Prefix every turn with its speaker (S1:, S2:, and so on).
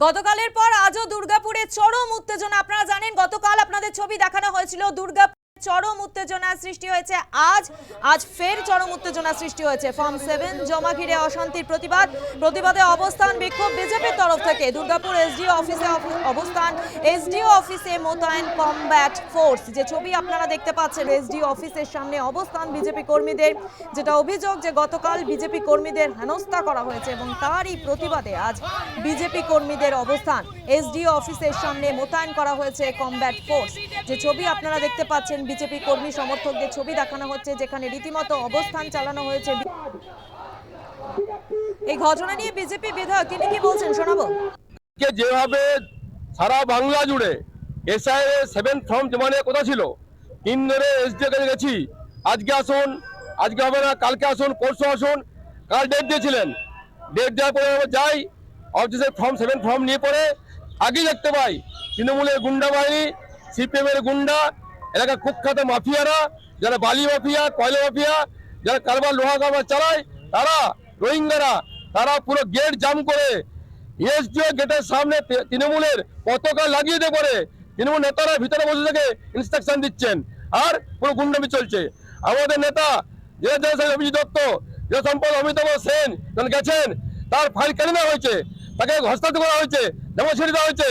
S1: গতকালের পর আজও দুর্গাপুরে চরম উত্তেজনা। আপনারা জানেন গতকাল আপনাদের ছবি দেখানো হয়েছিল, দুর্গাপুরে চরম উত্তেজনা সৃষ্টি হয়েছে। আজ ফের চরম উত্তেজনা সৃষ্টি হয়েছে। ফর্ম 7 জমা ঘিরে অশান্তির প্রতিবাদে অবস্থান বিক্ষোভ বিজেপির তরফ থেকে। দুর্গাপুর এসডিও অফিসে অবস্থান, এসডিও অফিসে মোতায়েন কমব্যাট ফোর্স। যে ছবি আপনারা দেখতে পাচ্ছেন, এসডিও অফিসের সামনে অবস্থান বিজেপি কর্মীদের। যেটা অভিযোগ যে গতকাল বিজেপি কর্মীদের হেনস্থা করা হয়েছে এবং তারই প্রতিবাদে আজ বিজেপি কর্মীদের অবস্থান। এসডিও অফিসের সামনে মোতায়েন করা হয়েছে কমব্যাট ফোর্স। যে ছবি আপনারা দেখতে পাচ্ছেন, বিজেপি কর্মী সমর্থকদের ছবি দেখানো হচ্ছে, যেখানে রীতিমতো অবস্থান চালানো হয়েছে। এই ঘটনা নিয়ে বিজেপি বিধায়ক তিনি কি বলছেন শোনাবো।
S2: যেভাবে সারা বাংলা জুড়ে এসআইএ 7 ফর্ম জমা নেওয়ার কথা ছিল, 3 ধরে এসডিও কাছে গেছি, আজকে আসুন, আজকে হবে না, কালকে আসুন, পরশু আসুন, কাল ডেট দিয়েছিলেন। ডেট দেওয়ার পরে যাই অফিসে ফর্ম 7 ফর্ম নিয়ে পড়ে আগেই দেখতে পাই তৃণমূলের গুন্ডা বাহিনী, সিপিএম এর গুন্ডা, এলাকার কুখ্যাত মাফিয়ারা, যারা বালি মাফিয়া, কয়লা মাফিয়া, যারা কারবার লোহা কারবার চালায়, তারা রোহিঙ্গারা, তারা পুরো গেট জাম করে এসডিও গেটের সামনে তৃণমূলের পতাকা লাগিয়ে দিয়ে পরে তৃণমূল নেতারা ভিতরে বসে থেকে ইনস্ট্রাকশন দিচ্ছেন, আর পুরো গুন্ডামি চলছে। আমাদের নেতা জেলা অভিজিৎ দত্ত, জেলা সম্পাদক অমিতাভ সেন গেছেন, তার ফাইল কেন নেওয়া হয়েছে, তাকে হস্তান্তর করা হয়েছে, জমা ছেড়ে দেওয়া হয়েছে।